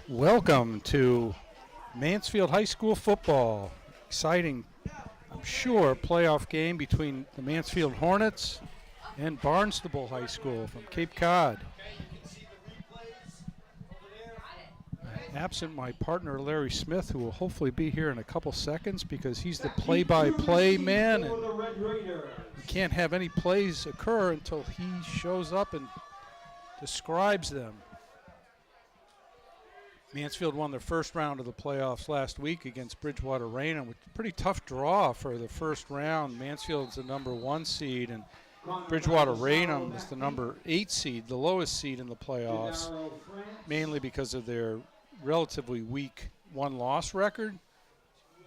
Welcome to Mansfield High School football. Exciting, I'm sure, playoff game between the Mansfield Hornets and Barnstable High School from Cape Cod. Absent my partner Larry Smith, who will hopefully be here in a couple seconds because he's the play-by-play man, and you can't have any plays occur until he shows up and describes them. Mansfield won their first round of the playoffs last week against Bridgewater Raynham, with a pretty tough draw for the first round. Mansfield's the number 1 seed, and Bridgewater Raynham is the number 8 seed, the lowest seed in the playoffs, mainly because of their relatively weak one-loss record.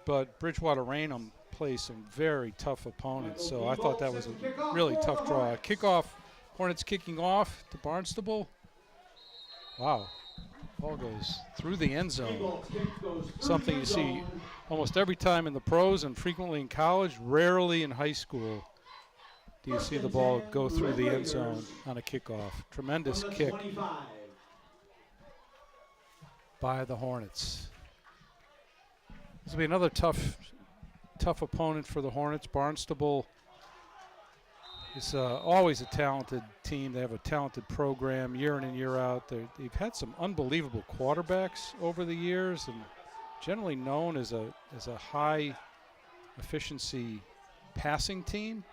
But Bridgewater Raynham plays some very tough opponents, so I thought that was a really tough draw. Kickoff, Hornets kicking off to Barnstable. Wow. Ball goes through the end zone. Something you see almost every time in the pros and frequently in college, rarely in high school do you see the ball go through the end zone on a kickoff. Tremendous kick by the Hornets. This will be another tough opponent for the Hornets. Barnstable is always a talented team. They have a talented program year in and year out. They've had some unbelievable quarterbacks over the years, and generally known as a high efficiency passing team.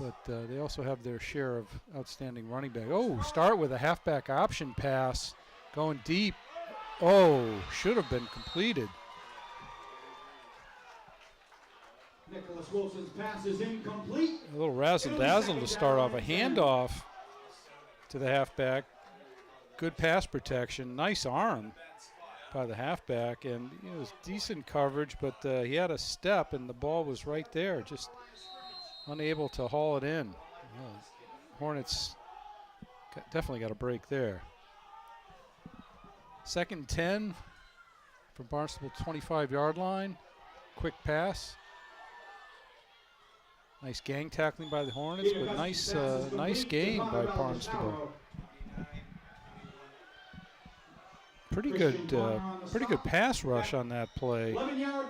But they also have their share of outstanding running back. Oh, start with a halfback option pass going deep. Oh, should have been completed. Nicholas Wilson's pass is incomplete. A little razzle-dazzle to start off. A handoff to the halfback. Good pass protection. Nice arm by the halfback. And it was decent coverage, but he had a step, and the ball was right there. Just unable to haul it in. Hornets definitely got a break there. 2nd and 10 from Barnstable 25-yard line. Quick pass. Nice gang tackling by the Hornets, but nice gain by Barnstable. Pretty good pass rush on that play,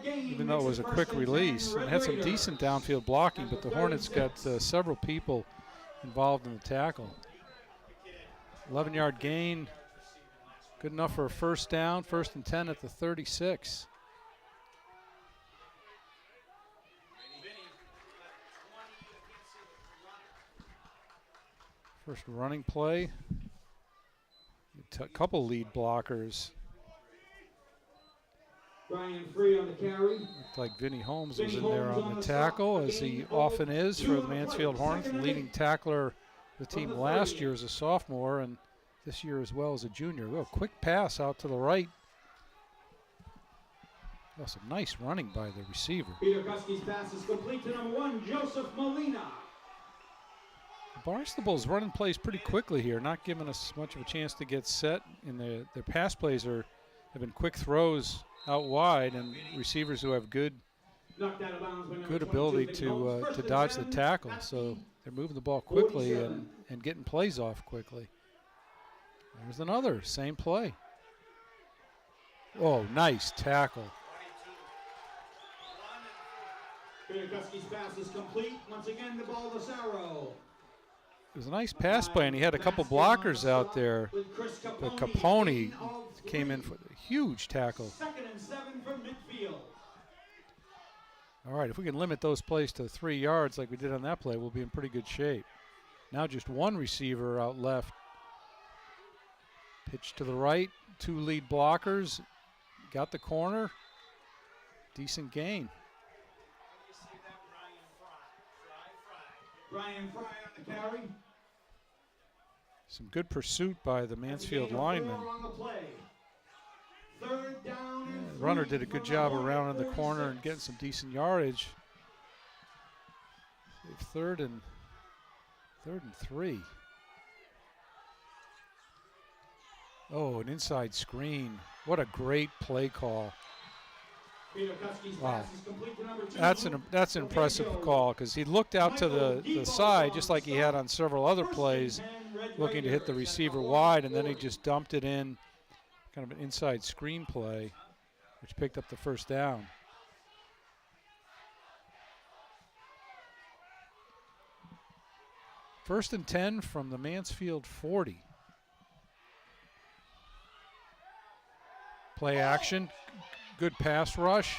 even though it was a quick release. It had some decent downfield blocking, but the Hornets got several people involved in the tackle. 11-yard gain, good enough for a first down, 1st and 10 at the 36. First running play. A couple lead blockers. Brian Free on the carry. Looked like Vinny Holmes was in there on the tackle, as he often is for the Mansfield Hornets. The leading tackler of the team last year as a sophomore, and this year as well as a junior. Oh, quick pass out to the right. Oh, some nice running by the receiver. Peter Kuski's pass is complete to number 1, Joseph Molina. Barnstable's running plays pretty quickly here, not giving us much of a chance to get set. And their pass plays have been quick throws out wide, and receivers who have good ability to dodge the tackle. So they're moving the ball quickly and getting plays off quickly. There's another, same play. Oh, nice tackle. Peter Kuski's pass is complete. Once again, the ball to Sarro. It was a nice pass play, and he had a couple blockers out there. But Capone came in for a huge tackle. 2nd and 7 from midfield. All right, if we can limit those plays to 3 yards like we did on that play, we'll be in pretty good shape. Now just one receiver out left. Pitch to the right, 2 lead blockers. Got the corner. Decent gain. Brian Fry on the carry. Some good pursuit by the Mansfield lineman. Third down and The runner did a good job around in the corner and getting some decent yardage. 3rd and 3. Oh, an inside screen. What a great play call. Wow, that's an impressive call, because he looked out to the side just like he had on several other plays, looking to hit the receiver wide, and then he just dumped it in kind of an inside screen play, which picked up the first down. First and 10 from the Mansfield 40. Play action, good pass rush.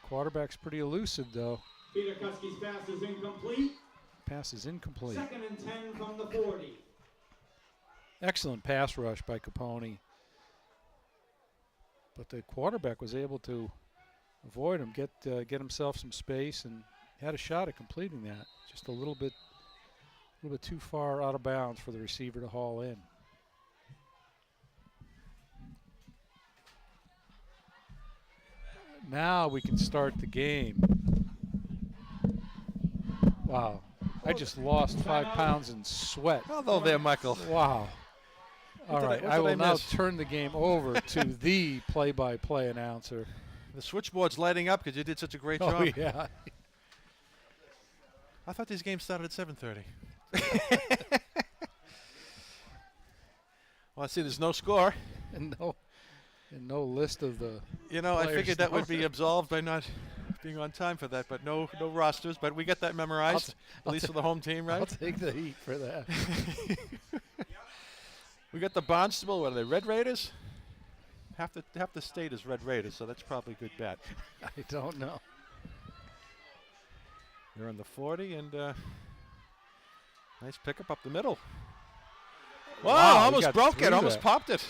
Quarterback's pretty elusive, though. Peter Kuski's pass is incomplete. Pass is incomplete. 2nd and 10 from the 40. Excellent pass rush by Capone. But the quarterback was able to avoid him, get himself some space, and had a shot at completing that. Just a little bit too far out of bounds for the receiver to haul in. Now we can start the game. Wow. I just lost 5 pounds in sweat. Hello there, Michael. Wow. All right, I will now miss? turn the game over to the play-by-play announcer. The switchboard's lighting up because you did such a great Oh, job. yeah. I thought these games started at 7:30. Well, I see there's no score. And no list of the You know, I players' figured that would be numbers. absolved by not being on time for that, but no rosters. But we get that memorized, at least for the home team, right? I'll take the heat for that. We got the Barnstable. What are they, Red Raiders? Half the state is Red Raiders, so that's probably a good bet. I don't know. They're on the 40, and nice pickup up the middle. Wow, Wow, we almost got broke through it, almost that. popped it.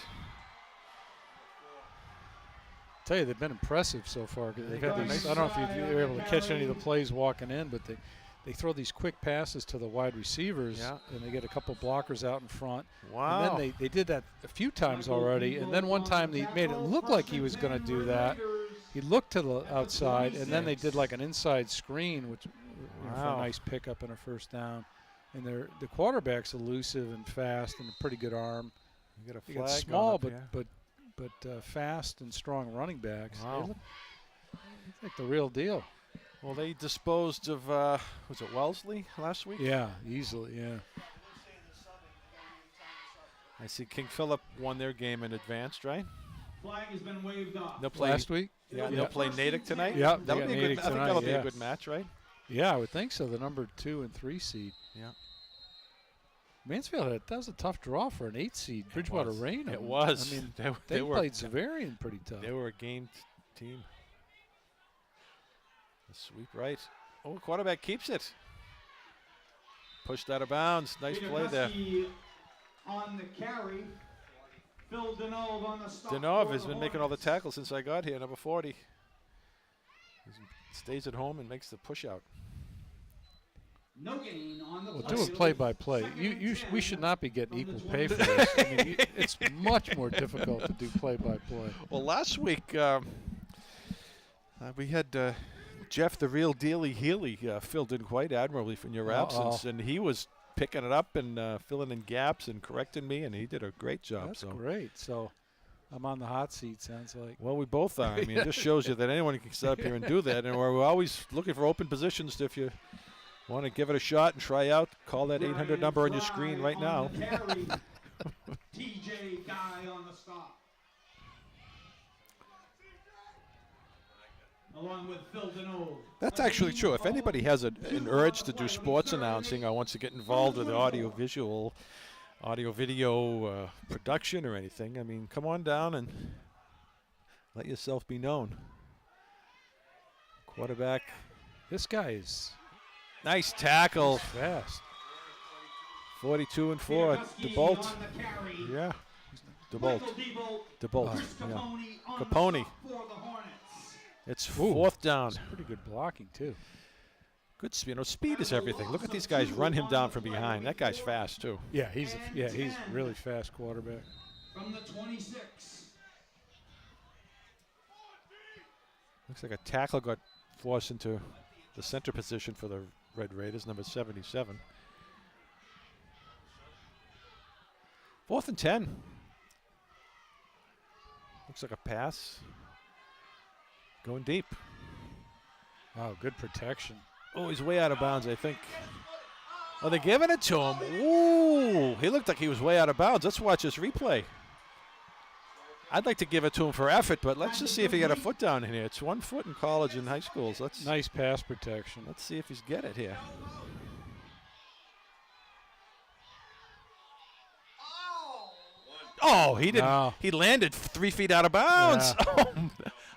Tell you, they've been impressive so far. 'Cause they've They had got these, nice I don't know if you were able to catch any of the plays walking in, but they throw these quick passes to the wide receivers, Yeah. and they get a couple blockers out in front. Wow. And then they did that a few times already, and then one time they made it look like he was going to do that. He looked to the outside, and then they did like an inside screen, which for a Wow. nice pickup and a first down. And the quarterback's elusive and fast and a pretty good arm. You got a They flag got going small up but here. fast and strong running backs. Wow. They look like the real deal. Well, they disposed of, was it Wellesley last week? Yeah, easily, yeah. I see King Philip won their game in advance, right? Flag has been waved off. They'll play Last week? Yeah, Yeah. they'll play Natick tonight. Yeah, they that'll got be a good. Natick I think tonight, that'll be yeah. a good match, right? Yeah, I would think so. The number 2 and 3 seed. Yeah. Mansfield, that was a tough draw for an 8 seed. Bridgewater was. Rain. It was. I mean, They they were played Zavarian pretty tough. They were a game team. The sweep right. Oh, quarterback keeps it. Pushed out of bounds. Nice Peter play there. Kuski on the carry. Phil Denov on the stop. Denov for has the been making all the Hornets. tackles since I got here, number 40. He stays at home and makes the push out. No gain on the Well, play. do a play-by-play. We should not be getting equal pay for this. I mean, it's much more difficult to do play-by-play. Well, last week we had Jeff, the real Dealy Healy, filled in quite admirably in your absence, and he was picking it up and filling in gaps and correcting me, and he did a great job. That's so. great. So I'm on the hot seat, sounds like. Well, we both are. I mean, it just shows you that anyone can sit up here and do that, and we're always looking for open positions. If you want to give it a shot and try out, call that 800 number on your screen right now. TJ Guy on the stop. Along with Phil Denov. That's actually true. If anybody has an urge to do sports announcing or wants to get involved with audio video production or anything, I mean, come on down and let yourself be known. Quarterback. This guy is Nice tackle. fast. 42 and 4. DeBolt. Yeah. DeBolt. DeBolt. Chris Yeah. Capone on Capone. the stop for the Hornets. It's Ooh. 4th down. Pretty good blocking, too. Good speed. You know, speed is everything. Look at these guys run him down from behind. That guy's fast too. Yeah, he's a really fast quarterback. From the 26. Looks like a tackle got forced into the center position for the Red Raiders, number 77. 4th and 10. Looks like a pass. Going deep. Wow, good protection. Oh, he's way out of bounds, I think. Oh, they're giving it to him. Ooh, he looked like he was way out of bounds. Let's watch this replay. I'd like to give it to him for effort, but let's just see if he got a foot down in here. It's 1 foot in college and high schools. Nice pass protection. Let's see if he's get it here. Oh, he didn't. No. He landed 3 feet out of bounds. Yeah. Oh,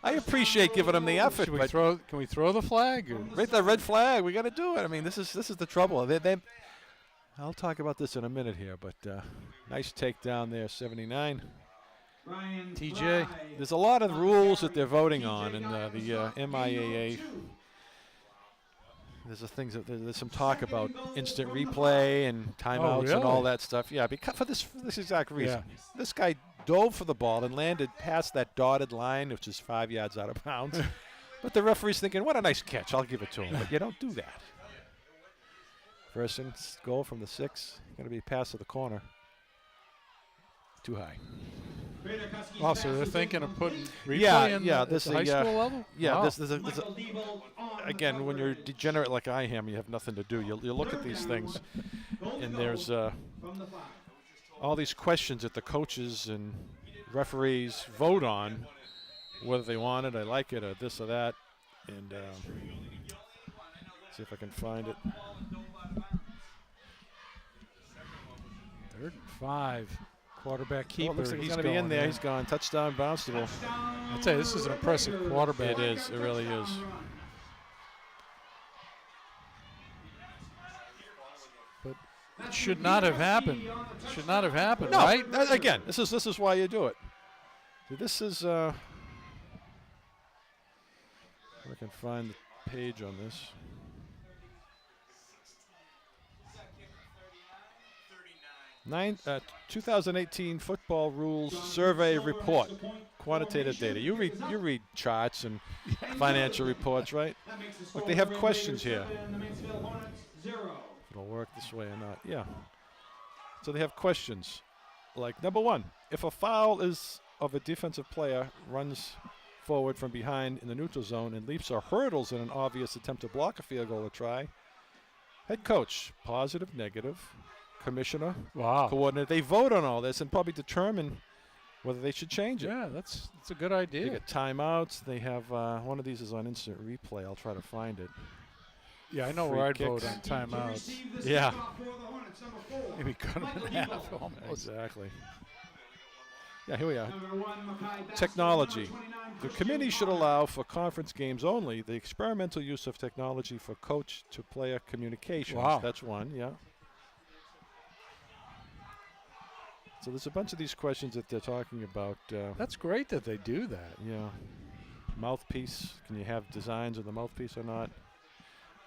I appreciate giving him the effort. Should we but throw? Can we throw the flag? Or? right, the red flag. We got to do it. I mean, this is the trouble. I'll talk about this in a minute here, but nice takedown there, 79. TJ. There's a lot of rules that they're voting on in the MIAA. There's some talk about instant replay and timeouts and all that stuff. Yeah, because for this exact reason. Yeah. This guy dove for the ball and landed past that dotted line, which is 5 yards out of bounds. But the referee's thinking, what a nice catch. I'll give it to him. But you don't do that. First and goal from the 6. Going to be pass to the corner. Too high. Oh, so they're thinking of putting replay in this the high school level? Yeah, Wow. this is again, when you're degenerate like I am, you have nothing to do. You look at these things, and there's all these questions that the coaches and referees vote on, whether they want it, I like it, or this or that. And see if I can find it. 3rd and 5. Quarterback keeper. Looks like he's he's going to be in there. in. He's gone. Touchdown, Barnstable. I'd say this is an impressive quarterback. It is. It really is. But it should not have happened. Should not have happened, No, right? again, this is why you do it. So this is. I can find the page on this. 2018 Football Rules Survey Report, quantitative data. You read charts and financial reports, right? Look, they have questions here. If it'll work this way or not, yeah. So they have questions, like number 1, if a foul is of a defensive player runs forward from behind in the neutral zone and leaps or hurdles in an obvious attempt to block a field goal or try, head coach, positive, negative. Commissioner, Wow. coordinator. They vote on all this and probably determine whether they should change it. Yeah, that's a good idea. They get timeouts. They have one of these is on instant replay. I'll try to find it. Yeah, I know Free where I'd kicks. vote on timeouts. Yeah. Maybe cut them in half almost. Exactly. Yeah, here we are. Technology. The committee should allow for conference games only the experimental use of technology for coach-to-player communications. Wow. That's one, yeah. So there's a bunch of these questions that they're talking about. That's great that they do that. Yeah. Mouthpiece. Can you have designs of the mouthpiece or not?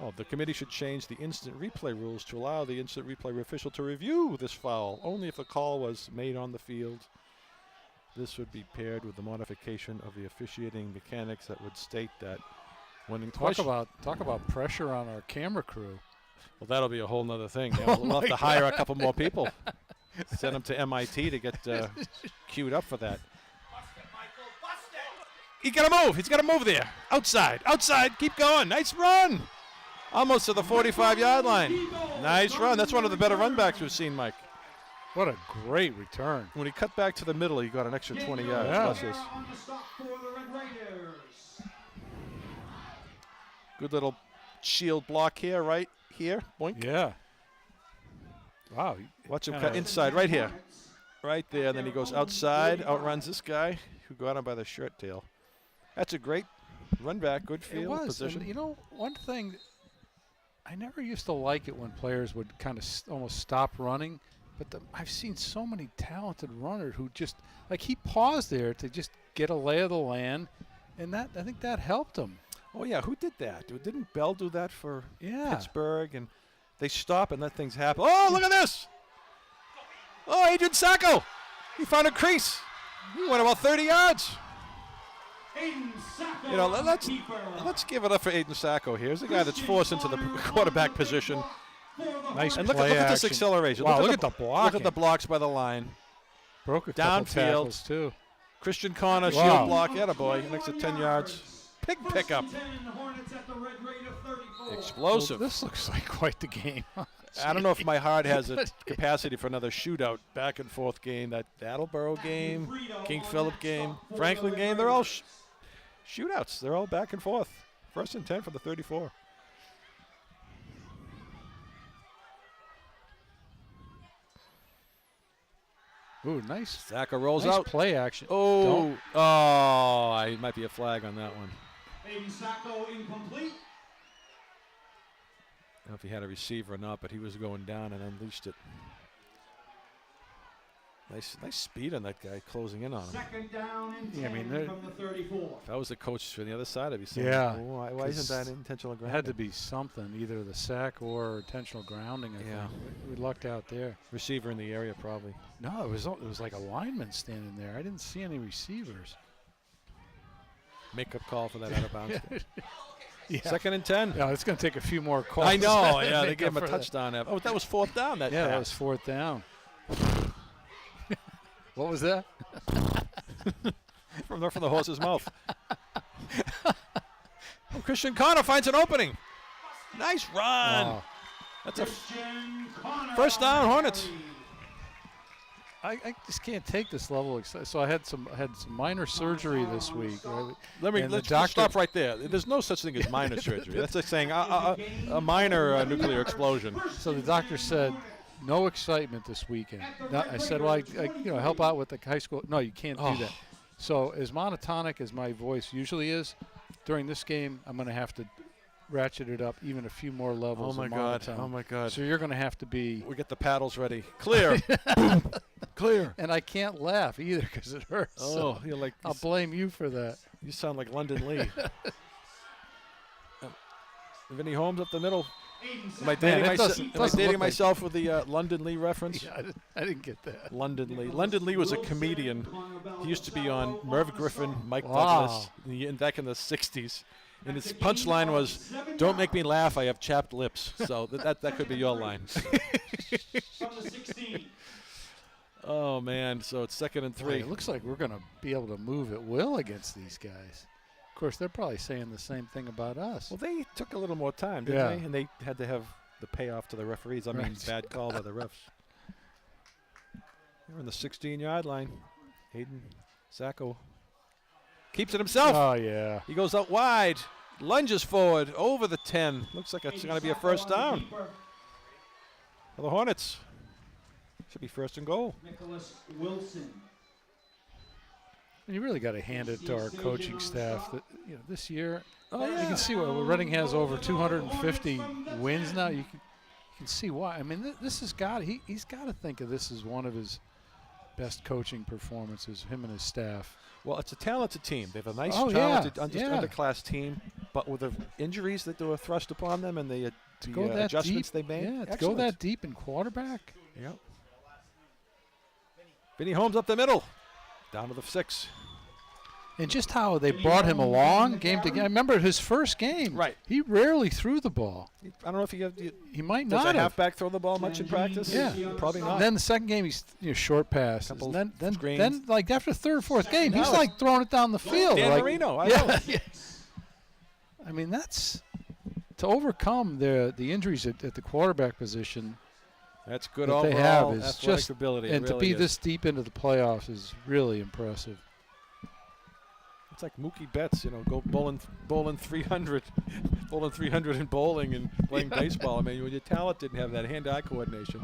Oh, the committee should change the instant replay rules to allow the instant replay official to review this foul only if the call was made on the field. This would be paired with the modification of the officiating mechanics that would state that when in question. Talk about pressure on our camera crew. Well, that'll be a whole nother thing. Yeah, we'll have to hire a couple more people. Send them to MIT to get queued up for that. He's got to move. He's got to move there. Outside. Outside. Keep going. Nice run. Almost to the 45-yard line. Nice run. That's one of the better run backs we've seen, Mike. What a great return. When he cut back to the middle, he got an extra 20 yards. Yeah. Watch this. Good little shield block here, right here. Boink. Yeah. Wow. Watch him cut inside right here. Right there. Then he goes outside, outruns this guy who got him by the shirt tail. That's a great run back, good It field was. position. And, you know, one thing, I never used to like it when players would kind of almost stop running, but I've seen so many talented runners who just, like he paused there to just get a lay of the land, and I think that helped him. Oh, yeah, who did that? Didn't Bell do that for Yeah. Pittsburgh? And they stop and let things happen. Oh, look at this. Oh, Adrian Sacco. He found a crease. He went about 30 yards. You know, let's give it up for Aiden Sacco here. Here's a guy that's forced into the quarterback position. Nice And play look at this action. acceleration. Wow, look at at the Look blocking. at the blocks by the line. Broke a couple Downfield. tackles too. Christian Connor, Wow. shield block. Attaboy. Next to 10 yards. Big pickup. Explosive. Well, this looks like quite the game. I don't know if my heart has a capacity for another shootout, back and forth game. That Attleboro game, King Philip game, Franklin game, they're all shootouts. They're all back and forth. 1st and 10 for the 34. Ooh, nice. Zaka rolls Nice out. play action. Oh, it might be a flag on that one. Aiden Sacco incomplete. I don't know if he had a receiver or not, but he was going down and unleashed it. Nice speed on that guy closing in on him. Second down and 10 Yeah, I mean, from the 34. If I was the coach from the other side, I'd be saying, Yeah, why isn't that intentional It grounding? had to be something, either the sack or intentional grounding. I Yeah. think. We lucked out there. Receiver in the area, probably. No, it was like a lineman standing there. I didn't see any receivers. Makeup call for that out of bounds. Yeah. 2nd and 10. Yeah, it's going to take a few more calls. I know. Yeah, to they make gave up him a for that. touchdown. Oh, that was 4th down. That Yeah, that pass. was 4th down. What was that? from the horse's mouth. Christian Connor finds an opening. Nice run. Wow. That's a Christian Connor. first down, Hornets. I just can't take this level. So I had some minor surgery this week. Right? And Let's the doctor- stop right there. There's no such thing as minor surgery. That's like saying a minor nuclear explosion. So the doctor said, no excitement this weekend. I said, well, I help out with the high school. No, you can't do that. So as monotonic as my voice usually is, during this game, I'm going to have to ratchet it up even a few more levels. Oh my of God! monotone. Oh my God! So you're going to have to be. We get the paddles ready. Clear. Clear. And I can't laugh either because it hurts. Oh, So you're like. I'll blame you for that. You sound like London Lee. Vinny Holmes up the middle. Am I dating myself with the London Lee reference? Yeah, I didn't get that. London Lee. London Lee was a comedian. He used to be on Merv Griffin, Mike Wow. Douglas, back in the 60s. And his punchline was, "Don't make me laugh, I have chapped lips." So that could be your line. From the 16. Oh, man. So it's 2nd and 3. Boy, it looks like we're going to be able to move at will against these guys. Of course, they're probably saying the same thing about us. Well, they took a little more time, didn't Yeah. they? And they had to have the payoff to the referees. I mean, Right. bad call by the refs. They're on the 16-yard line. Aiden Sacco keeps it himself. Oh, yeah. He goes out wide, lunges forward, over the 10. Looks like it's going to be a first down for the Hornets. Should be 1st and goal. Nicholas Wilson. And you really got to hand it to our coaching staff that this year. Oh, You can see what Reading has over 250 wins now. You can see why. I mean, this has got he's got to think of this as one of his best coaching performances. Him and his staff. Well, it's a talented team. They have a nice, Oh, talented, yeah. underclass team, but with the injuries that were thrust upon them and the Go that adjustments deep, they made. Yeah, to go excellent. that deep in quarterback. Yep. Vinny Holmes up the middle, down to the 6. And just how they brought him along game to game. I remember his first game. Right. He rarely threw the ball. I don't know if He might does not a have. halfback throw the ball much in practice. Yeah. Probably not. And then the second game, he's short passes. Couple And then screens. like after the third or fourth game, Now he's it's like throwing it down the field. Dan like, Marino, I yeah, know. yeah. I mean, that's to overcome the injuries at the quarterback position That's good that overall they have is athletic just ability. and it to really be is. this deep into the playoffs is really impressive. It's like Mookie Betts, go bowling 300, bowling 300 in bowling and playing baseball. I mean, when you're talented and have that hand-eye coordination.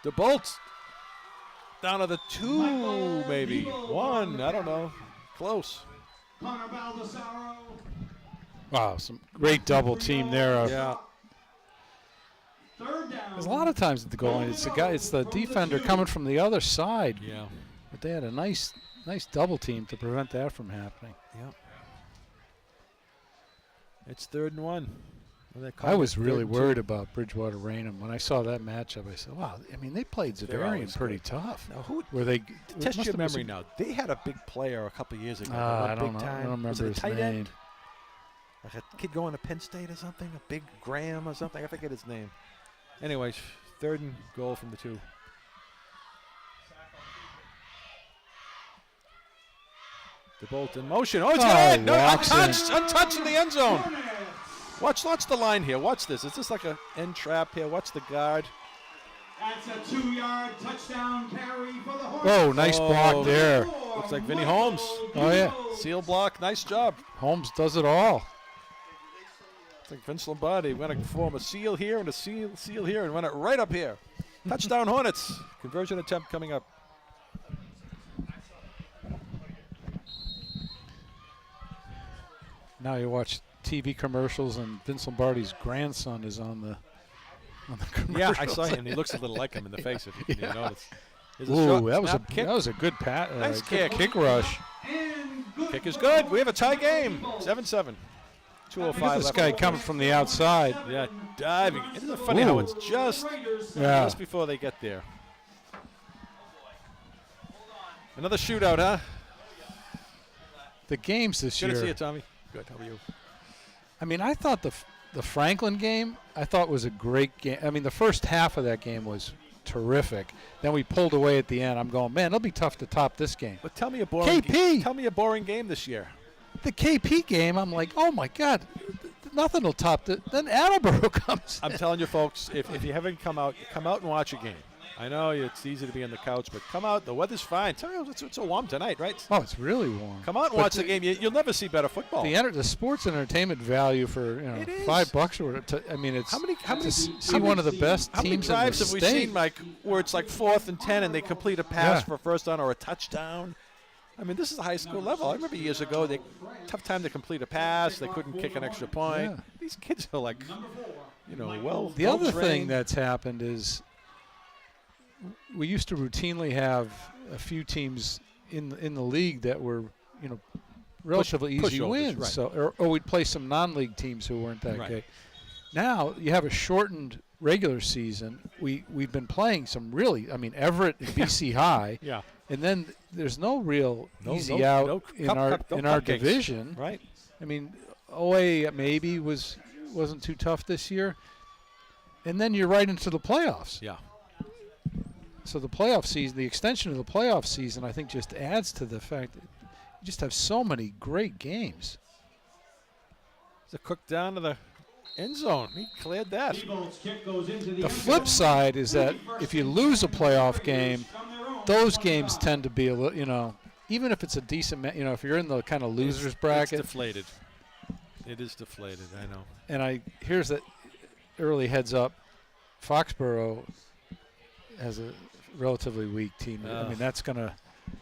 The Bolts down to the 2, maybe 1. I don't know. Close. Connor Baldessaro. Wow, some great double team there. Yeah. Third down. There's a lot of times at the goal line, it's the defender coming from the other side. Yeah. But they had a nice double team to prevent that from happening. Yep. It's 3rd and 1. I was really worried about Bridgewater Raynham when I saw that matchup. I said, "Wow, I mean they played Zavarian always pretty good. tough." Now, who Were they test must your have been memory some- now? They had a big player a couple years ago. I don't big know. I time. don't Was remember it a his tight name. end? Like a kid going to Penn State or something? A big Graham or something? I forget his name. Anyways, 3rd and goal from the 2. The Bolt in motion. Oh, it's Oh, going in. No, Watson. untouched in the end zone. Watch the line here. Watch this. Is this like an end trap here? Watch the guard. That's a 2-yard touchdown carry for the Hornets. Whoa, nice block there. Looks like Vinny Holmes. Oh, yeah. Seal block. Nice job. Holmes does it all. It's like Vince Lombardi went to form a seal here and a seal here and run it right up here. Touchdown Hornets. Conversion attempt coming up. Now you watch TV commercials and Vince Lombardi's grandson is on the commercials. Yeah, I saw him. He looks a little like him in the face, if you can notice. Ooh, that Kick. was a good Nice good kick. kick rush. Kick is good. We have a tie game. 7-7. 2:05 Look at this left. guy coming from the outside. Yeah, diving. Isn't it funny how it's just before they get there? Another shootout, huh? The games this Good year. to see you, Tommy. Good. How are you? I mean, I thought the Franklin game, I thought was a great game. I mean, the first half of that game was terrific. Then we pulled away at the end. I'm going, man, it'll be tough to top this game. But tell me a boring KP. Tell me a boring game this year. The KP game, I'm like, oh my God, nothing will top it. Then Attleboro comes. I'm telling you, folks, if you haven't come out and watch a game. I know it's easy to be on the couch, but come out. The weather's fine. Tell you, it's so warm tonight, right? Oh, it's really warm. Come out and watch the game. You'll never see better football. The sports entertainment value for It is. $5 or I mean, it's How many one of the best How many teams in drives the have we state. seen, Mike, where it's like 4th and 10 and they complete a pass Yeah. for a first down or a touchdown? I mean, this is a high school level. I remember years ago, tough time to complete a pass. They couldn't kick an extra point. Yeah. These kids are like, well. The other thing trained. that's happened is we used to routinely have a few teams in the league that were, relatively easy pushovers, wins. right. So, or we'd play some non-league teams who weren't that Right. great. Now you have a shortened regular season. We've been playing some really, I mean, Everett and BC High. Yeah. And then there's no real easy no out in our cupcakes. division. Right. I mean, OA maybe wasn't too tough this year. And then you're right into the playoffs. Yeah. So the playoff season, the extension of the playoff season, I think just adds to the fact that you just have so many great games. It's a cook down to the end zone. He cleared that. The flip side is that if you lose a playoff game, those games tend to be a little, even if it's a decent, if you're in the kind of losers bracket. It's deflated. It is deflated, I know. And here's that early heads up. Foxborough has a relatively weak team. I mean, that's going to.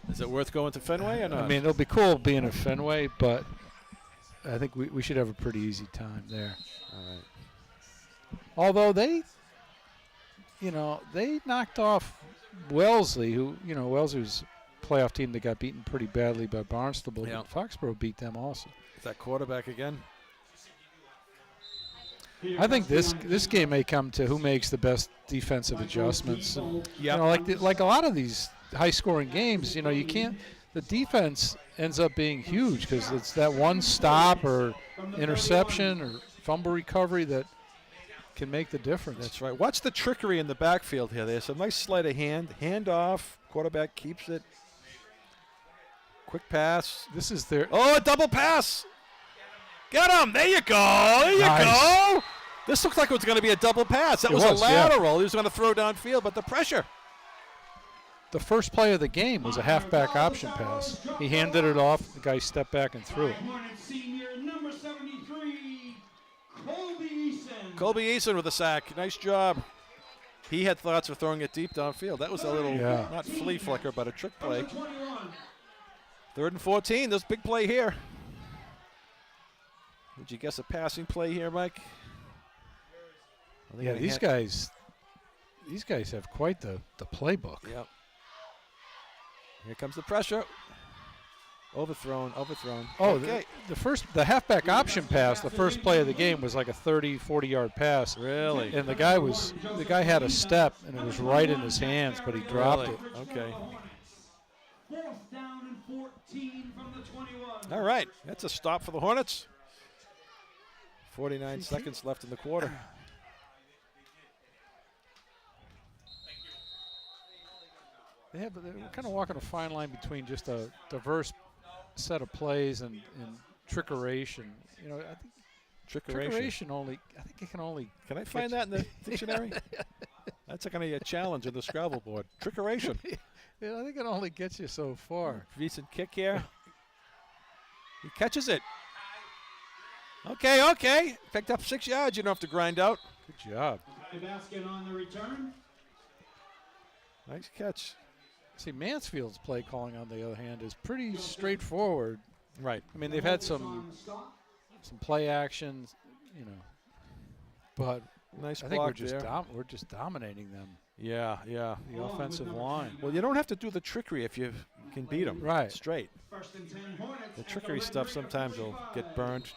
Is it worth going to Fenway or not? I mean, it'll be cool being at Fenway, but I think we should have a pretty easy time there. All right. Although they knocked off Wellesley, Wellesley's playoff team that got beaten pretty badly by Barnstable. Yeah. Foxborough beat them also. Is that quarterback again? I think this game may come to who makes the best defensive adjustments. And, Yeah. like a lot of these high-scoring games, you can't. The defense ends up being huge because it's that one stop or interception or fumble recovery that can make the difference. That's right. Watch the trickery in the backfield here. There's a nice sleight of hand off. Quarterback keeps it. Quick pass. This is their. Oh, a double pass. Get him. There you go. There you Nice. go. This looks like it was going to be a double pass. That It was a was, yeah. lateral. He was going to throw downfield, but the pressure. The first play of the game was a halfback option pass. He handed it off. The guy stepped back and threw it. Hornets senior number 73, Colby Eason. Colby Eason with a sack. Nice job. He had thoughts of throwing it deep downfield. That was a little, Yeah. not flea flicker, but a trick play. Number 21. 3rd and 14. This big play here. Would you guess a passing play here, Mike? Yeah, these guys have quite the playbook. Yep. Here comes the pressure. Overthrown. Oh, Okay. the halfback option pass, the first play of the game was like a 30, 40-yard pass. Really? And the guy had a step, and it was right in his hands, but he dropped Really? it. Okay. 4th down and 14 from the 21. All right. That's a stop for the Hornets. 49 seconds left in the quarter. They're kind of walking a fine line between just a diverse set of plays and trickeration. I think Trickeration. Trickeration only. I think it can only. Can I find that in the dictionary? That's going to be a challenge on the Scrabble board. Trickeration. Yeah, I think it only gets you so far. Decent kick here. He catches it. Okay. Picked up 6 yards. You don't have to grind out. Good job. Basket on the return. Nice catch. See, Mansfield's play calling, on the other hand, is pretty straightforward. Right. I mean, they've had some play actions, you know, but Nice I think block there. we're just dominating them. Yeah. The offensive line. Well, you don't have to do the trickery if you can beat them. Right. Straight. First and 10 Hornets. The trickery stuff sometimes will get burned.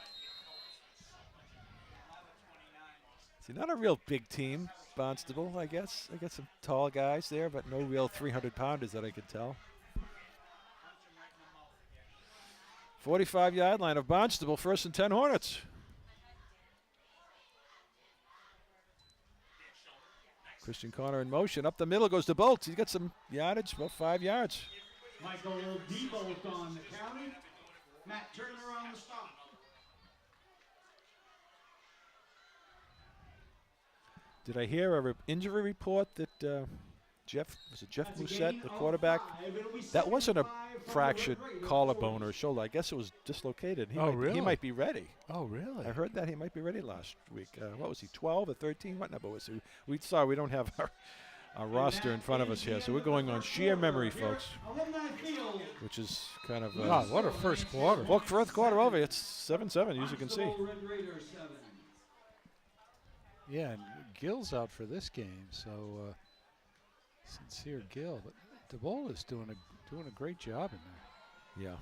See, not a real big team, Barnstable, I guess. I got some tall guys there, but no real 300-pounders that I could tell. 45-yard line of Barnstable, first and 10 Hornets. Christian Connor in motion. Up the middle goes to Bolt. He's got some yardage, about 5 yards. Michael DeBolt on the county. Matt Turner on the stop. Did I hear a injury report that Jeff Mousset, the quarterback, that wasn't a fractured collarbone or shoulder. I guess it was dislocated. Really? He might be ready. Oh, really? I heard that he might be ready last week. What was he, 12 or 13? What number was he? We don't have our roster in front of us here, so we're going on sheer memory, folks, which is kind of wow, what a first quarter. Well, first quarter over. It's 7-7, as you can see. Yeah, and Gill's out for this game, so sincere Gill. But DeBolt is doing a great job in there. Yeah.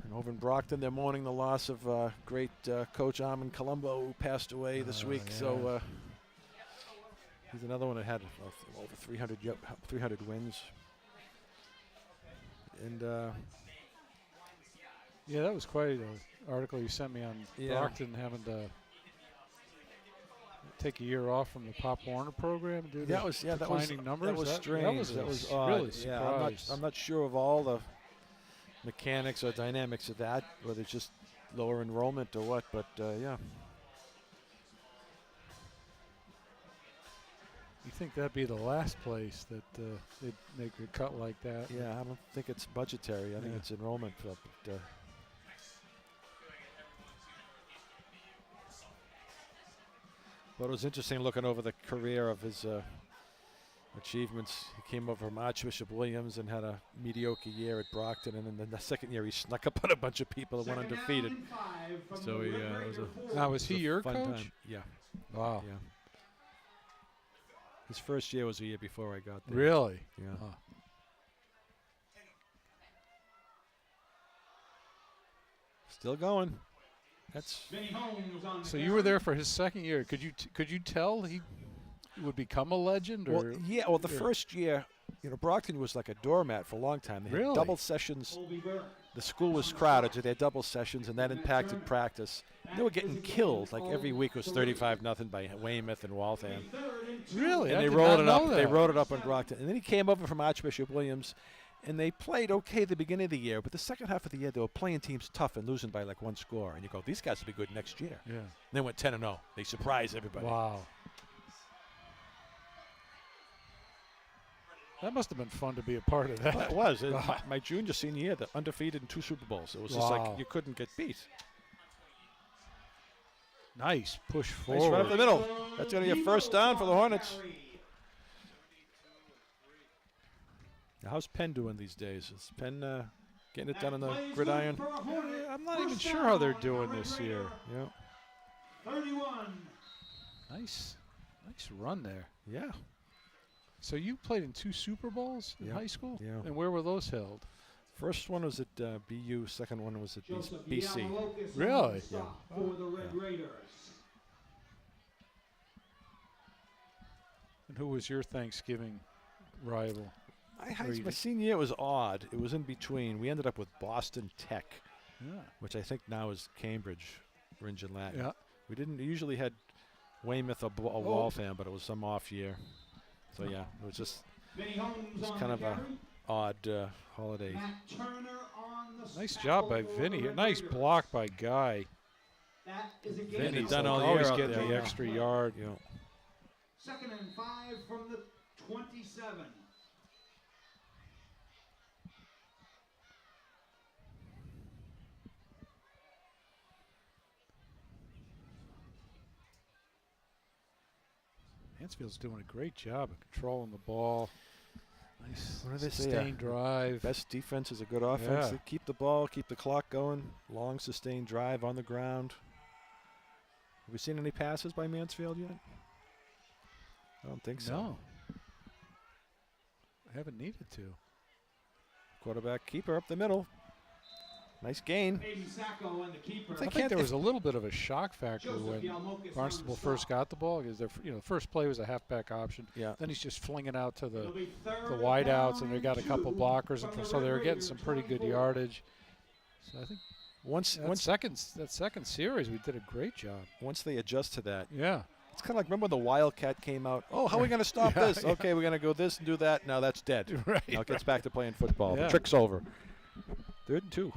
And over in Brockton, they're mourning the loss of great coach Armin Colombo, who passed away this week. Yeah. So he's another one that had over 300 wins. And yeah, that was quite an article you sent me on Brockton having to take a year off from the Pop Warner program due to declining numbers. That was strange. That was odd. Really surprised. I'm not sure of all the mechanics or dynamics of that, whether it's just lower enrollment or what, but yeah. You think that'd be the last place that they'd make a cut like that? Yeah, I don't think it's budgetary. I think it's enrollment. But it was interesting looking over the career of his achievements. He came over from Archbishop Williams and had a mediocre year at Brockton, and then the second year he snuck up on a bunch of people that went undefeated. So was he your coach? Time. Yeah. Wow. Yeah. His first year was the year before I got there. Really? Yeah. Huh. Still going. So you were there for his second year. Could you tell he would become a legend? Or Well, yeah. Well, the first year, Brockton was like a doormat for a long time. They had Really? double sessions. The school was crowded, so they had double sessions, and that impacted practice. They were getting killed. Like every week was 35-0 by Weymouth and Waltham. Really? And I they did rolled not it know up. that. They wrote it up on Brockton, and then he came over from Archbishop Williams, and they played okay at the beginning of the year, but the second half of the year they were playing teams tough and losing by like one score. And you go, these guys will be good next year. Yeah. And they went 10-0. They surprised everybody. Wow. That must have been fun to be a part of that. It was. My junior, senior year, they're undefeated in 2 Super Bowls. It was just like you couldn't get beat. Nice push Nice forward. right up the middle. That's going to be a first down for the Hornets. Now, how's Penn doing these days? Is Penn getting it done on the gridiron? I'm not even sure how they're doing this year. Yeah. 31. Nice run there. Yeah. So you played in 2 Super Bowls in high school? Yeah. And where were those held? First one was at BU. Second one was at BC. Really? Yeah. For the Red Raiders. And who was your Thanksgiving rival? My senior year was odd. It was in between. We ended up with Boston Tech, which I think now is Cambridge, Ringe and Latin. Yeah. We didn't usually had Weymouth or Waltham, but it was some off year. So yeah, it was just kind of a odd holiday. Matt Turner on the Nice job by tackle for Vinny. the Red Nice Raiders. block by Guy. That is a gain. Vinny's done like all always year out getting there, the yeah. extra yard. You know, 2nd and 5 from the 27. Mansfield's doing a great job of controlling the ball. Nice What do they say? sustained drive. best defense is a good offense. Yeah. They keep the ball, keep the clock going. Long sustained drive on the ground. Have we seen any passes by Mansfield yet? I don't think so. No. I haven't needed to. Quarterback keeper up the middle. Nice gain. Aiden Sacco and the keeper. I I think think there was a little bit of a shock factor when Barnstable first got the ball because the first play was a halfback option. Yeah. Then he's just flinging out to the It'll be third wideouts, and down they got a couple 2 blockers, from and the so they were Red getting some Raiders pretty good 24. yardage. So I think Once that second series we did a great job. once they adjust to that, Yeah. it's kind of like, remember when the Wildcat came out? Oh, how are we going to stop Yeah, this? yeah. Okay, we're going to go this and do that. Now that's dead. Right. Now it gets back to playing football. Yeah. The trick's over. 3rd and 2.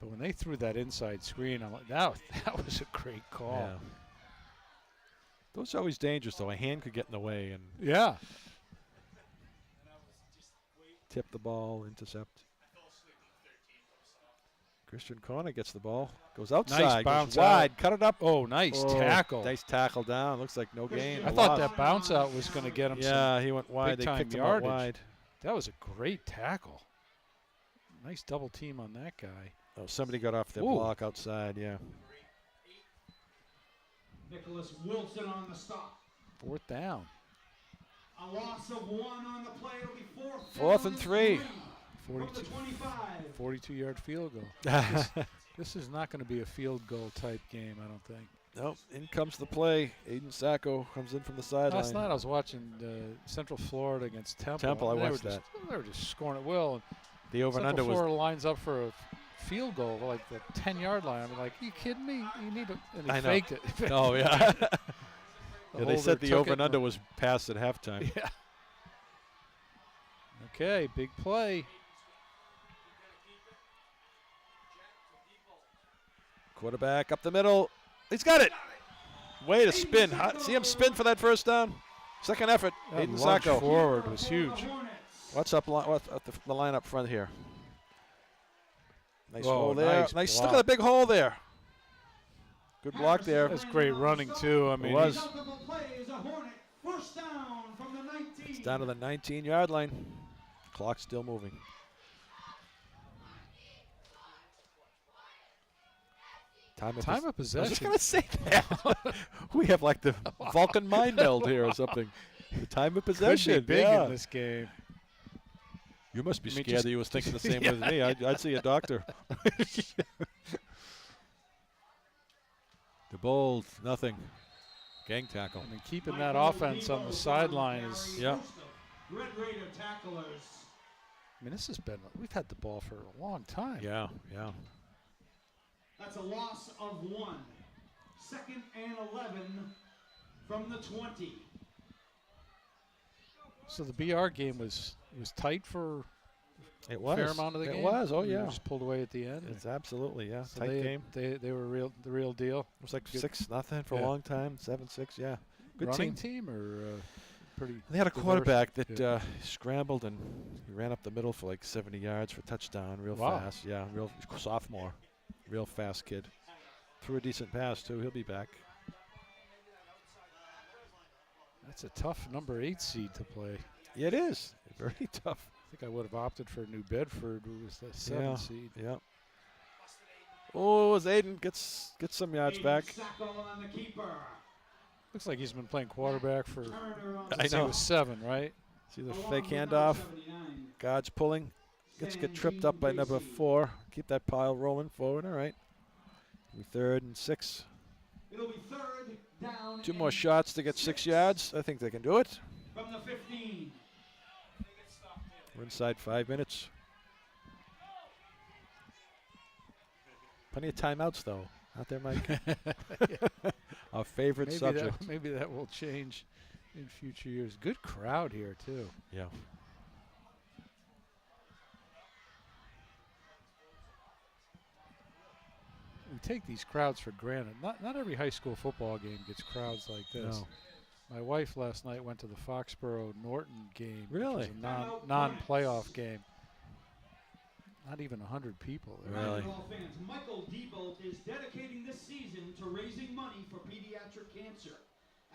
But when they threw that inside screen, I'm like, that was a great call. Yeah. Those are always dangerous, though. A hand could get in the way and Yeah. tip the ball, intercept. Christian Corner gets the ball, goes outside, bounce goes wide, cut it up. Oh, nice tackle. Nice tackle down. Looks like no gain. I a thought loss. that bounce out was going to get him some. Yeah, he went wide. They big-time kicked him out yardage. wide. That was a great tackle. Nice double team on that guy. Oh, somebody got off their Ooh. block outside. Yeah. Nicholas Wilson on the stop. 4th down. A loss of 1 on the play. It'll be 4th down and 3. From the 25. 42-yard field goal. This is not going to be a field goal type game, I don't think. Nope. In comes the play. Aiden Sacco comes in from the sideline. Last night I was watching Central Florida against Temple. Temple, I and they watched were just, that. They were just scoring at will. And The over and under Central was. Florida lines up for a field goal, like the 10-yard line. I'm like, you kidding me? You need a, and I he know. faked it. Oh yeah. The Yeah, they holder said the took over it and under was passed at halftime. Yeah. Okay, big play. Quarterback up the middle. He's got it. Way to spin. See him spin for that first down. Second effort. That Aiden lunge Sacco. forward was huge. What's up the line up front here? Nice Oh, hole there. nice Look at block. the big hole there. Good block there. That's great running too. I mean, was. he's- First down from the 19. It's down to the 19-yard line. Clock still moving. Time time I of was just possession. going to say that. We have like the Vulcan mind meld here or something. The time of Could possession. be big yeah. in this game. You must be I mean, scared just- that you was thinking the same Yeah. as me. I'd see a doctor. The bold, nothing. Gang tackle. I mean, keeping that offense on the sideline is. Yeah. Red Raider tacklers. I mean, this has been. We've had the ball for a long time. Yeah, yeah. That's a loss of 1. 2nd and 11 from the 20. So the BR game was tight for It a was. fair amount of the game. It was. Oh You yeah. just pulled away at the end. It's absolutely So tight they, game. They were the real deal. It was like Good. 6-0 for Yeah. a long time. 7-6. Yeah. Good Running team. team or pretty. They had a diverse? quarterback that Yeah. scrambled and he ran up the middle for like 70 yards for a touchdown, real Wow. fast. Yeah, real sophomore, real fast kid. Threw a decent pass too. He'll be back. That's a tough number 8 seed to play. Yeah, it is very tough. I think I would have opted for New Bedford, who was the 7 Yeah. seed. Yeah. Oh, as Aiden gets some yards back. Sacco on the keeper. Looks like he's been playing quarterback for Turner on I since the he know. was 7, right? See the along fake with number handoff. 79. Guards pulling. Gets get tripped up by number 4. Keep that pile rolling forward. All right. 3rd and 6. It'll be 3rd down. 2 more and shots to get 6 yards. I think they can do it. from the 15. We're inside 5 minutes. Plenty of timeouts, though. Out there, Mike. Our favorite subject. Maybe that will change in future years. Good crowd here too. Yeah. We take these crowds for granted. Not every high school football game gets crowds like this. No. My wife last night went to the Foxborough Norton game. Really? Which was a non-playoff game. Not even 100 people there. Really? Basketball fans, Michael Diebold is dedicating this season to raising money for pediatric cancer.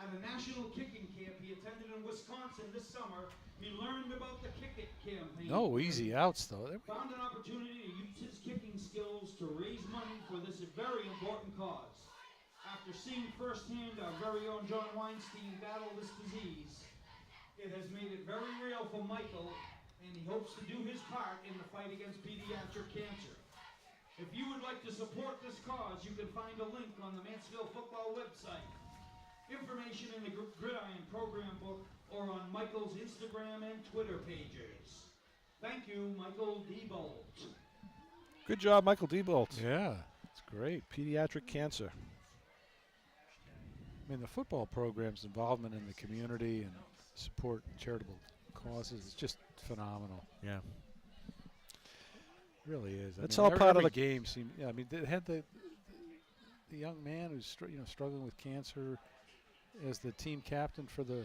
At a national kicking camp he attended in Wisconsin this summer, he learned about the Kick It campaign. No easy outs, though. Found an opportunity to use his kicking skills to raise money for this very important cause. After seeing firsthand our very own John Weinstein battle this disease, it has made it very real for Michael, and he hopes to do his part in the fight against pediatric cancer. If you would like to support this cause, you can find a link on the Mansfield Football website. Information in the Gridiron program book or on Michael's Instagram and Twitter pages. Thank you, Michael Diebold. Good job, Michael Diebold. Yeah, it's great. Pediatric cancer. I mean, the football program's involvement in the community and support charitable causes is just phenomenal. Yeah. It really is. That's I mean, all part of every the game. Yeah, I mean, they had the young man who's struggling with cancer as the team captain for the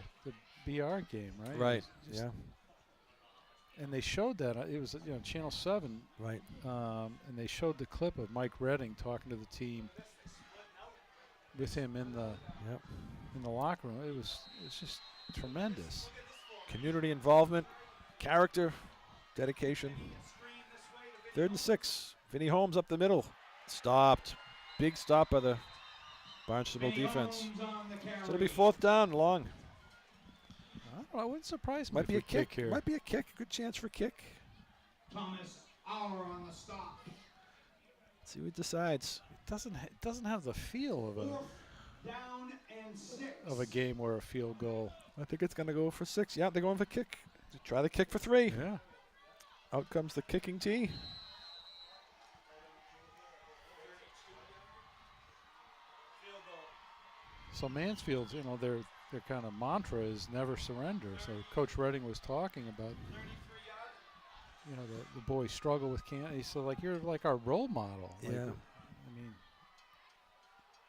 BR game, right? Right. Just, Yeah. And they showed that it was Channel 7, Right. and they showed the clip of Mike Redding talking to the team with him in the locker room. It was just tremendous. Community involvement, character, dedication. 3rd and 6. Vinny Holmes up the middle. Stopped. Big stop by the Barnstable defense. So it'll be 4th down long. I don't know, it wouldn't surprise me. Might if be we a kick here. Might be a kick. Good chance for a kick. Thomas Auer on the stop. Let's see what decides. It doesn't have the feel of Down and 6. a game where a field goal. I think it's going to go for 6. Yeah, they're going for kick. Try the kick for 3. Yeah. Out comes the kicking tee. So Mansfield's, their kind of mantra is never surrender. So Coach Redding was talking about, the boys struggle with cancer. He said, you're like our role model. Yeah. I mean,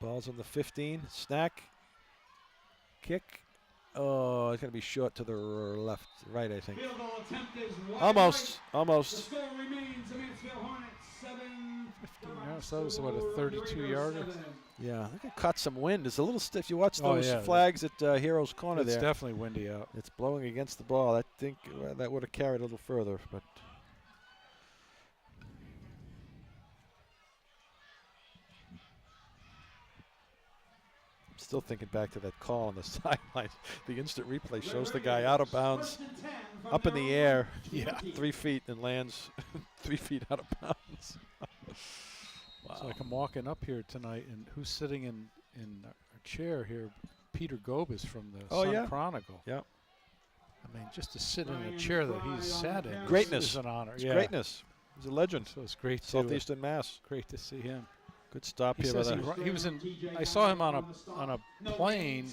Ball's on the 15. Snack. Kick. Oh, it's going to be short to the right, I think. Field goal attempt is wide Almost. right. Almost. The score remains the Mansfield Hornets 7. 15 yards. So that was about a 32-yarder. Yeah, I think it caught some wind. It's a little stiff. You watch Oh, those yeah. flags at Heroes Corner It's there. definitely windy out. It's blowing against the ball. I think that would have carried a little further, but still thinking back to that call on the sideline. The instant replay shows the guy out of bounds, up in the air, 3 feet, and lands 3 feet out of bounds. Wow. So I'm walking up here tonight, and who's sitting in a chair here? Peter Gobis from the Sun Chronicle. Yeah. I mean, just to sit in a chair that he's sat in Greatness. is an honor. It's greatness. He's a legend. So it's great. Southeastern Mass. Great to see him. Good stop He here. says he was in. I saw him on a plane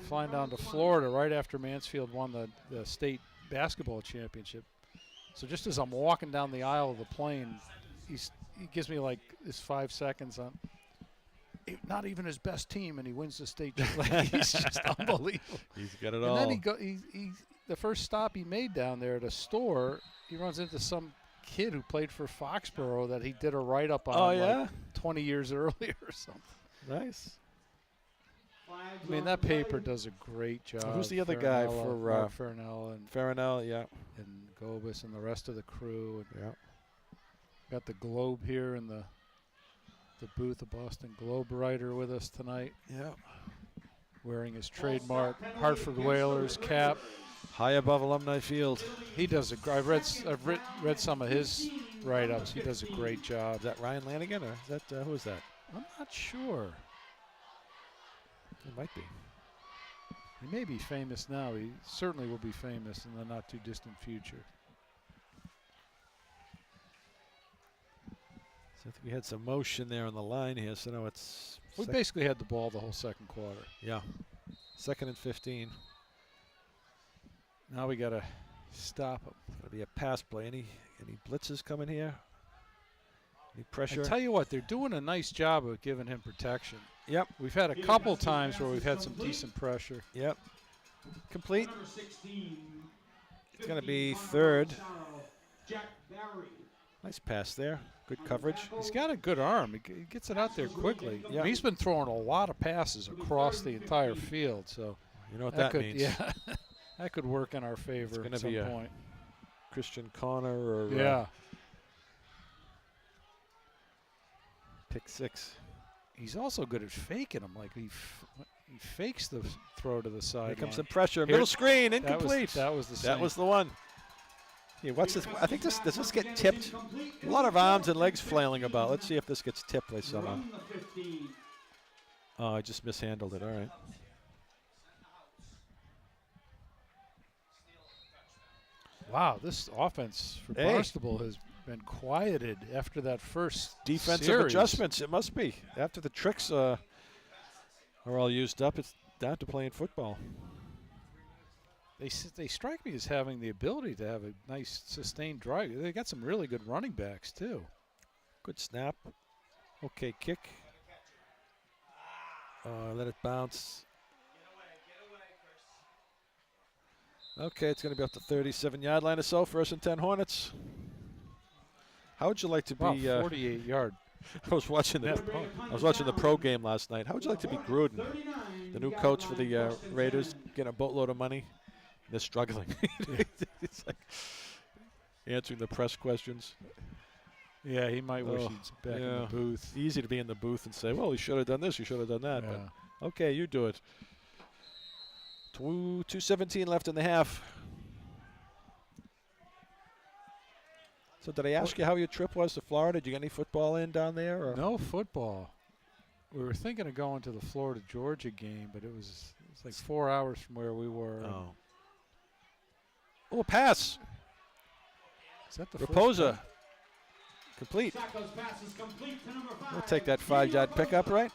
flying down to Florida right after Mansfield won the state basketball championship. So just as I'm walking down the aisle of the plane, he gives me his 5 seconds on. Not even his best team, and he wins the state. He's just unbelievable. He's got it and all. then he the first stop he made down there at a store, he runs into some kid who played for Foxborough that he did a write-up on 20 years earlier or something. Nice. I mean, that paper does a great job. Who's the other guy for Farnell and Farnell? Yeah. And Gobis and the rest of the crew. And Yeah. got the Globe here in the booth, the Boston Globe writer with us tonight, Yeah. wearing his trademark Hartford Whalers cap. High above Alumni Field. He does I've read some of his write-ups. He does a great job. Is that Ryan Lanigan, or is that who is that? I'm not sure. It might be. He may be famous now. He certainly will be famous in the not-too-distant future. So I think we had some motion there on the line here. So now it's We basically had the ball the whole second quarter. yeah. 2nd and 15. Now we got to stop him. It's going to be a pass play. Any blitzes coming here? Any pressure? I tell you what, they're doing a nice job of giving him protection. Yep. We've had a couple times where we've had some decent pressure. Yep. Complete. Number 16, It's going to be third. Jack Barry. Nice pass there. Good coverage. He's got a good arm. He gets it out there quickly. Yeah. He's been throwing a lot of passes across the entire field. So You know what that could, means. Yeah, that could work in our favor gonna at some be a point. Christian Connor or Yeah. pick 6. He's also good at faking them. Like he fakes the throw to the side. Here comes some pressure. Middle screen, That incomplete. was the That same. was the one. Yeah, what's this? I think does this get tipped? A lot of arms and legs flailing about. Let's see if this gets tipped by someone. Run the 15. Oh, I just mishandled it. All right. Wow, this offense for Hey. Barnstable has been quieted after that first Defensive series. adjustments. It must be. After the tricks are all used up, it's down to playing football. They strike me as having the ability to have a nice sustained drive. They got some really good running backs too. Good snap. Okay, kick. Let it bounce. Okay, it's going to be up the 37-yard line or so. First and 10 Hornets. How would you like to Wow, be? 48-yard. I was watching the pro game last night. How would you like to be Gruden, the new coach for the Raiders, getting a boatload of money? They're struggling. It's like answering the press questions. Yeah, he might wish Oh, he's back in yeah. the booth. Easy to be in the booth and say, well, you should have done this, you should have done that. Yeah. But okay, you do it. 2:17 left in the half. So did I ask you how your trip was to Florida? Did you get any football in down there? Or? No football. We were thinking of going to the Florida-Georgia game, but it was like 4 hours from where we were. Oh, pass. Is that the first Raposa. one? Complete. Sacco's pass is complete to number 5. We'll take that 5-yard pickup, right?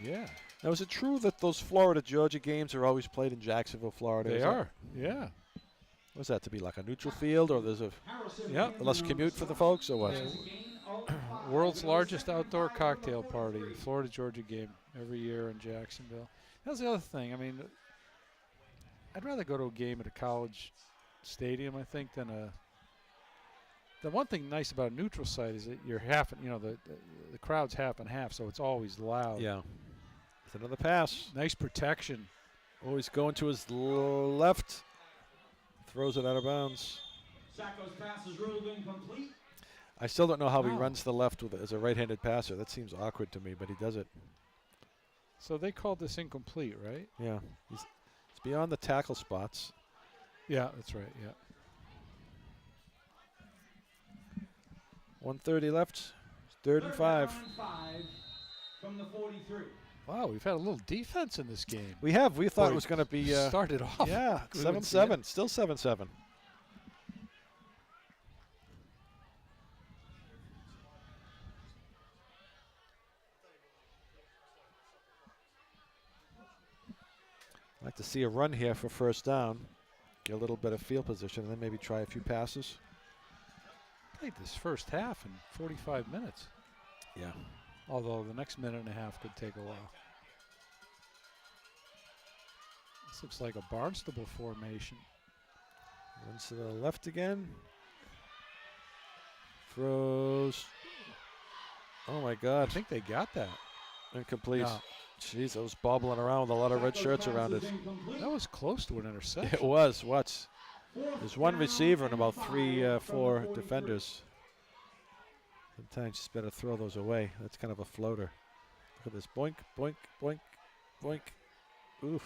Yeah, Now, is it true that those Florida-Georgia games are always played in Jacksonville, Florida? they Is that- are. Yeah. What's that, to be like a neutral field, or there's a Yeah. less commute for the folks, or what? World's largest outdoor cocktail party, Florida-Georgia game every year in Jacksonville. That's the other thing. I mean, I'd rather go to a game at a college stadium, I think, than a. The one thing nice about a neutral site is that you're half, the crowd's half and half, so it's always loud. Yeah. It's another pass. Nice protection. Always going to his left. Throws it out of bounds. Sacco's pass is ruled incomplete. I still don't know how he Wow. runs to the left with it as a right-handed passer. That seems awkward to me, but he does it. So they called this incomplete, right? Yeah. It's beyond the tackle spots. Yeah, that's right. Yeah. 1:30 left. Third and 5. Down and 5 from the 43. Wow, we've had a little defense in this game. We have. We thought Boy, it was going to be. started off. Yeah, We wouldn't see 7-7. Still 7-7. I'd like to see a run here for first down. Get a little bit of field position, and then maybe try a few passes. Played this first half in 45 minutes. Yeah. Although the next minute and a half could take a while. This looks like a Barnstable formation. Runs to the left again. Throws. Oh, my I God. think they got that. Incomplete. No. Jeez, I was bobbling around with a lot of red shirts around it. That was close to an interception. It was. Watch. There's one receiver and about 4 defenders. Sometimes it's better throw those away. That's kind of a floater. Look at this. Boink, boink, boink, boink. Oof.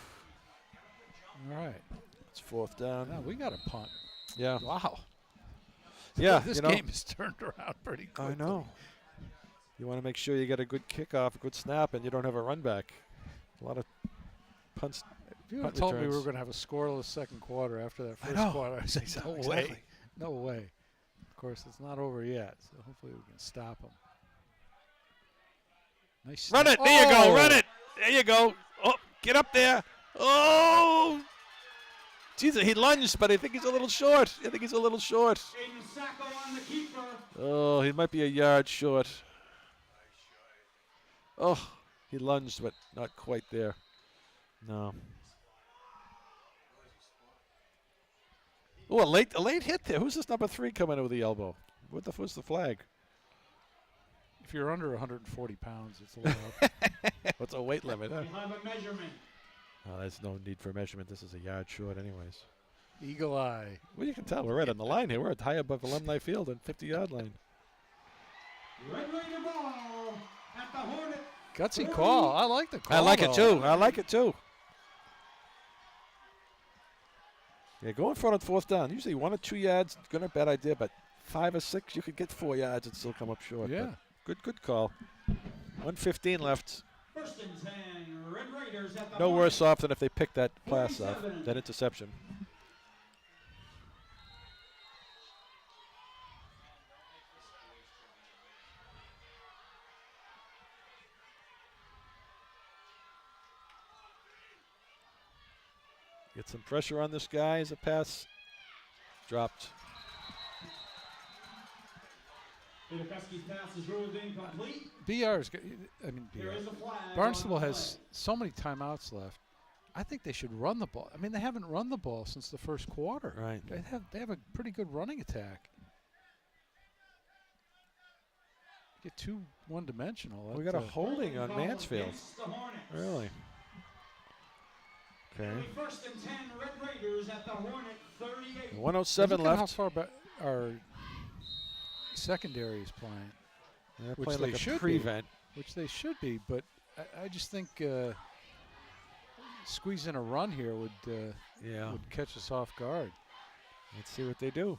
All right. It's fourth down. Now we got a punt. Yeah. Wow. Yeah. This you know, game has turned around pretty quickly. I know. You want to make sure you get a good kickoff, a good snap, and you don't have a run back. A lot of punts. If you had Punt told me we returns. were going to have a scoreless second quarter after that I first know. quarter, I said, no way. Exactly. No way. Of course, it's not over yet, so hopefully we can stop them. Nice Run snap. it. There you go. Oh! Run it. There you go. Oh, get up there. Oh. Jesus, he lunged, but I think he's a little short. Aiden Sacco on the keeper. Oh, he might be a yard short. Oh, he lunged, but not quite there. No. Oh, a late hit there. Who's this number 3 coming in with the elbow? What the was the flag? If you're under 140 pounds, it's allowed. What's a weight limit? Huh? We have a measurement. Oh, there's no need for measurement. This is a yard short, anyways. Eagle eye. Well, you can tell we're right on the line here. We're at high above Alumni Field and 50-yard line. Red Raider ball at the Hornet. Gutsy call. I like the call. I like it though. too. I like it too. Yeah, going for it on 4th down. Usually 1 or 2 yards, not a bad idea, but 5 or 6, you could get 4 yards and still come up short. Yeah. Good call. 1:15 left. First and 10, Red Raiders at the No Hornet. worse off than if they picked that pass off, 47. that interception. Get some pressure on this guy as a pass dropped. Peterkuski's pass is ruled incomplete. BR's. I mean, There BR. is a flag. Barnstable on the has so many timeouts left. I think they should run the ball. I mean, they haven't run the ball since the first quarter. Right. They have a pretty good running attack. Get too one-dimensional. We got a That's, holding on call Mansfield. against the Hornets. Really? Okay. It'll be first and 10, Red Raiders at the Hornet 38. 107 look at how left. far back our secondary is playing, They're which playing they like a should be. prevent. which they should be. But I just think squeezing a run here would Yeah. would catch us off guard. Let's see what they do.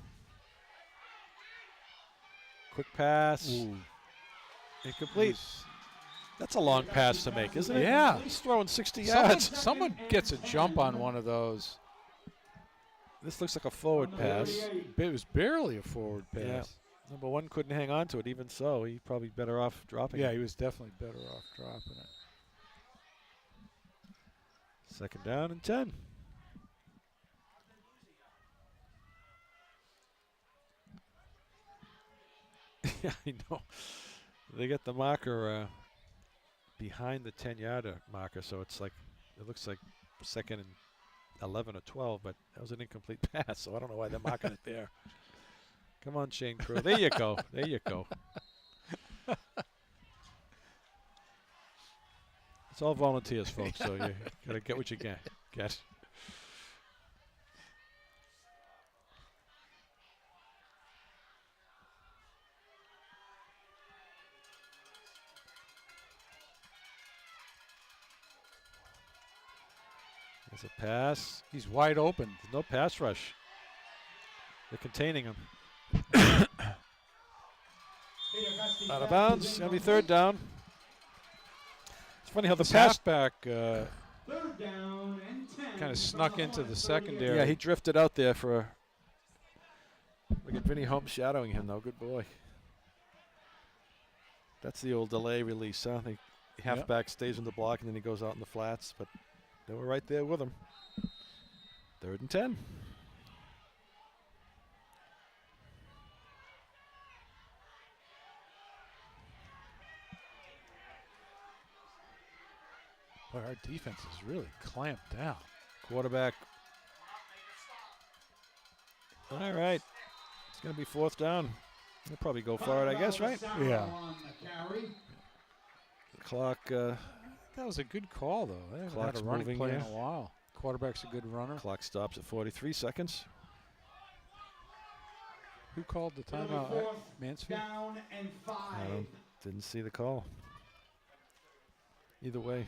Quick pass. Ooh. Incomplete. That's a long pass to make, isn't it? Yeah. He's throwing 60 Someone, yards. someone gets a jump on one of those. This looks like a forward pass. It was barely a forward pass. Yeah. Number 1 couldn't hang on to it. Even so, he's probably better off dropping Yeah, it. he was definitely better off dropping it. 2nd down and 10. Yeah, I know. They get the marker behind the 10-yarder marker, so it's like it looks like 2nd and 11 or 12, but that was an incomplete pass, so I don't know why they're marking it there. Come on, Shane Crew. There you go. There you go. It's all volunteers, folks, so you got to get what you get. There's a pass. He's wide open. There's no pass rush. They're containing him. Out of bounds. Going to be 3rd down. It's funny how the pass. Halfback 3rd down and 10. kind of snuck into the secondary. Yeah, he drifted out there for a. Look at Vinny Holmes shadowing him, though. Good boy. That's the old delay release, huh? The halfback stays in the block and then he goes out in the flats, but they were right there with him. 3rd and 10. Boy, our defense is really clamped down. Quarterback. All right. It's going to be 4th down. They'll probably go for it, I guess, right? Yeah. The clock. That was a good call, though. They haven't Clock's had a running moving play in here. a while. Quarterback's a good runner. Clock stops at 43 seconds. Who called the timeout? Mansfield? Down and 5. Didn't see the call. Either way.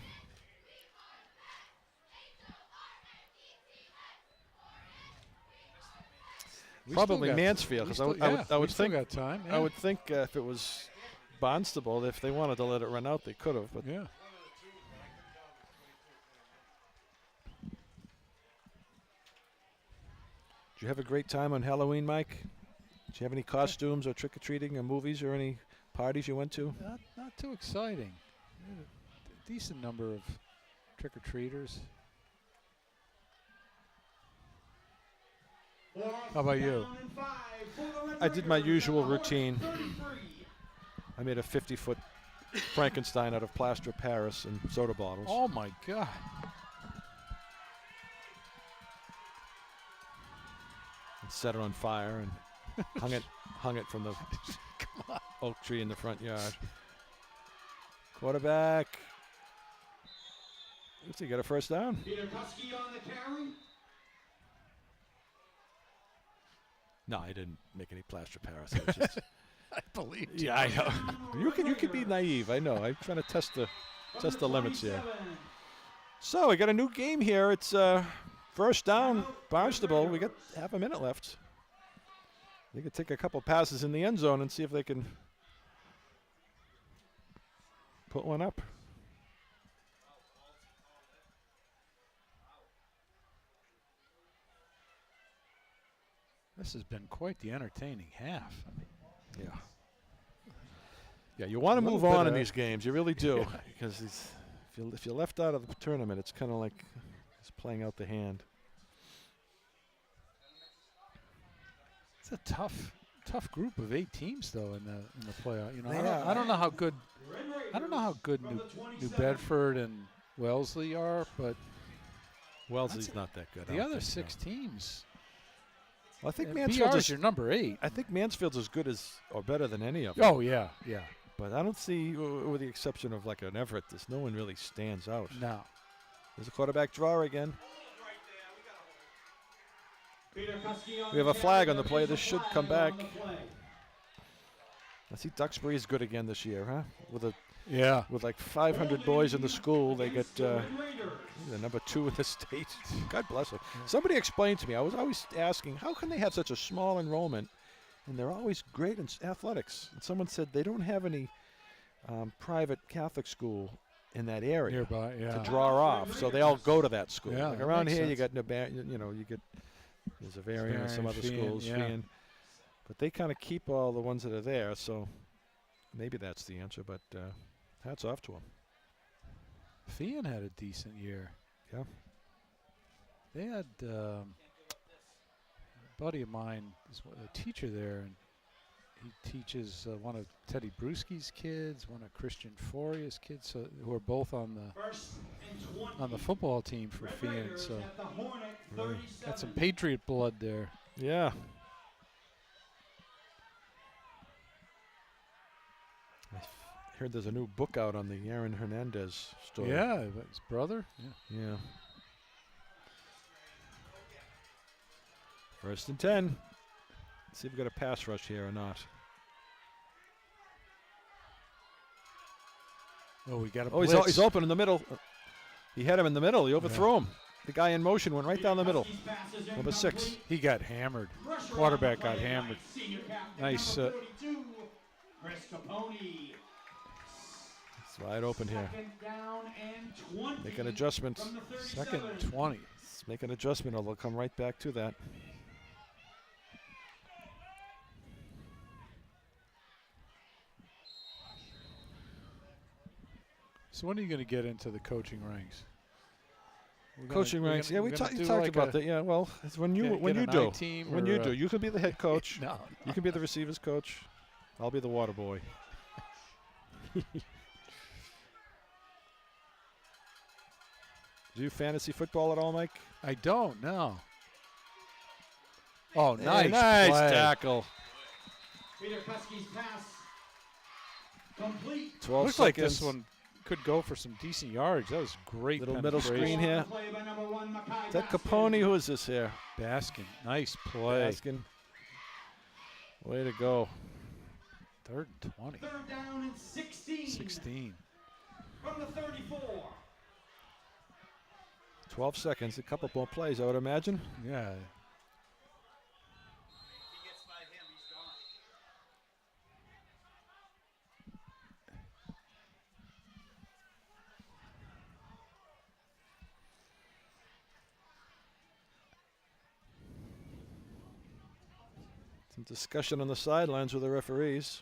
We still Probably got- Mansfield, we because still- I we would still think got time. I would think if it was Barnstable, if they wanted to let it run out, they could have. But Yeah. did you have a great time on Halloween, Mike? Did you have any costumes or trick-or-treating or movies or any parties you went to? Not too exciting. We had a decent number of trick-or-treaters. How about you? I did my usual routine. I made a 50-foot Frankenstein out of plaster of Paris and soda bottles. Oh my God! And set it on fire and hung it from the oak tree in the front yard. Quarterback. Let's see, got a first down. Peter Kuski on the carry. No, I didn't make any plaster of Paris. I was just I believe you. yeah, I know. You can be naive. I know. I'm trying to test the limits here. So we got a new game here. It's first down, Barnstable. We got half a minute left. They could take a couple passes in the end zone and see if they can put one up. This has been quite the entertaining half. Yeah. Yeah, you want to move on in these games. You really do. Because if you're left out of the tournament, it's kind of like it's playing out the hand. It's a tough group of 8 teams though in the playoff. You know, Yeah. I don't know how good New Bedford and Wellesley are, but Wellesley's not that good. the other 6 teams. Well, I think BR Mansfield's is your number 8. I think Mansfield's as good as or better than any of them. Oh yeah. But I don't see, with the exception of like an Everett, there's no one really stands out. No. There's a quarterback draw again. Peter Kuski on We have a the flag carry. on the play. This should come back. On the play. I see Duxbury is good again this year, huh? Yeah. With like 500 boys in the school, they get Against the Red Raiders. the number 2 in the state. God bless them. Somebody explained to me. I was always asking, how can they have such a small enrollment, and they're always great in athletics? And someone said they don't have any private Catholic school in that area Nearby, yeah. to draw off, so they all go to that school. Yeah, like that around makes here, you sense. got you get there's a variant and some other Feehan, schools, yeah. Feehan. But they kind of keep all the ones that are there, so maybe that's the answer. But hats off to them. Feehan had a decent year. Yeah. They had a buddy of mine is a teacher there, and he teaches one of Teddy Bruschi's kids, one of Christian Foria's kids, so who are both on the football team for Red Feehan. Raiders So at the Hornet, Really? 37. got some Patriot blood there. Yeah. I heard there's a new book out on the Aaron Hernandez story. Yeah, his brother. Yeah. Yeah. First and 10. Let's see if we got a pass rush here or not. Oh, we got a Oh, blitz. he's open in the middle. He had him in the middle. He overthrew him. The guy in motion went right down the middle. Kuski's passes Number 6. incomplete. He got hammered. Pressure Quarterback on the got play hammered. by senior captain, Nice, number 42, Chris Capone. It's wide open here. Second down and 20 Make an adjustment. from the 37. Second and 20. Let's make an adjustment, or they'll come right back to that. So when are you going to get into the coaching ranks? Coaching ranks. Yeah, we you talked like about that. Yeah, well, it's when you get- when get you an do I-team when or, you do, you can be the head coach. No. You can be the receivers coach. I'll be the water boy. Do you fantasy football at all, Mike? I don't know. Oh, Hey, nice, nice play. tackle. Peter Kuski's pass complete. 12 Looks seconds. like this one could go for some decent yards. That was great. Little middle penetration. screen here. Play by number 1, Makai Is that Baskin. Capone? Who is this here? Baskin, nice play. Baskin. Way to go. Third and 20. Third down and 16. 16. From the 34. 12 seconds. A couple more plays, I would imagine. Yeah. Some discussion on the sidelines with the referees.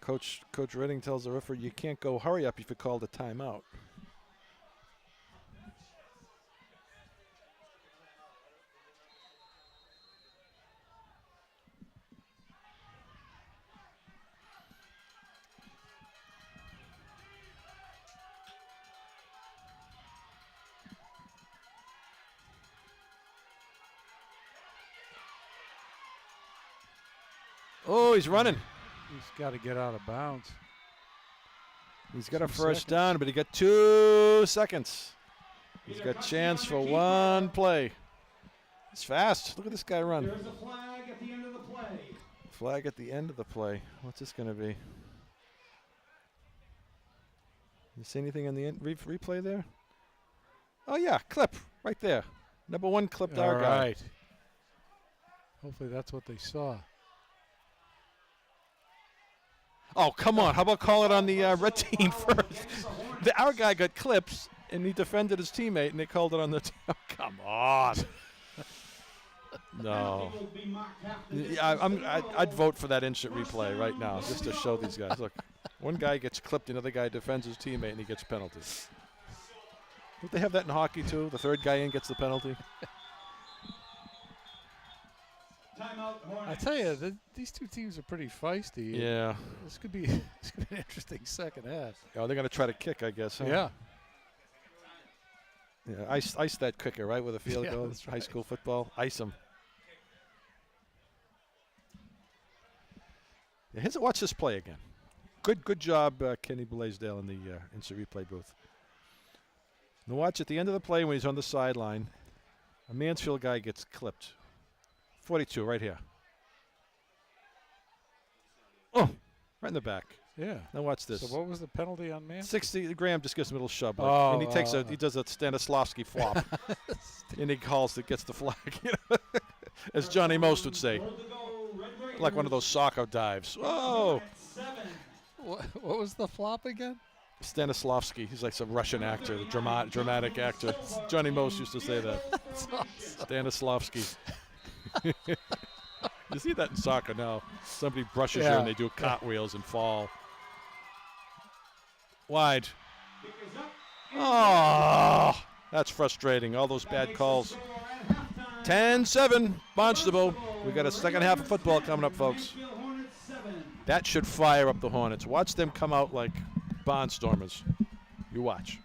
Coach Redding tells the referee, you can't go hurry up if you called a timeout. Oh, he's running. He's got to get out of bounds. He's got a 2 first seconds. down, but he got 2 seconds. He's got chance for one play. He's fast. Look at this guy run. There's a flag at the end of the play. Flag at the end of the play. What's this going to be? You see anything in the replay there? Oh, yeah, clip right there. Number 1 clipped our All guy. right. Hopefully that's what they saw. Oh, come on. How about call it on the red team first? Our guy got clips, and he defended his teammate, and they called it on the team. Come on. No. Yeah, I'd vote for that instant replay right now just to show these guys. Look, one guy gets clipped, another guy defends his teammate, and he gets penalties. Don't they have that in hockey, too? The third guy in gets the penalty? I tell you, these two teams are pretty feisty. Yeah. This could be an interesting second half. Oh, they're going to try to kick, I guess. Huh? Yeah. Yeah, ice that kicker, right, with a field Yeah, goal. that's right. High school football. Ice him. Yeah, watch this play again. Good job, Kenny Blaisdell in the instant replay booth. Now watch at the end of the play when he's on the sideline, a Mansfield guy gets clipped. 42, right here. Oh, right in the back. Yeah. Now watch this. So what was the penalty on man? 60. Graham just gives him a little shove, like, Oh, and he takes he does a Stanislavski flop, and he calls it, gets the flag. You know? As Johnny Most would say, like one of those soccer dives. Whoa! What was the flop again? Stanislavski. He's like some Russian actor, the dramatic actor. Johnny Most used to say that. That's awesome. Stanislavski. You see that in soccer now. Somebody brushes you Yeah. and they do cartwheels and fall. Wide. Oh, that's frustrating. All those bad calls. 10-7, Barnstable. We got a second half of football coming up, folks. That should fire up the Hornets. Watch them come out like barnstormers. You watch.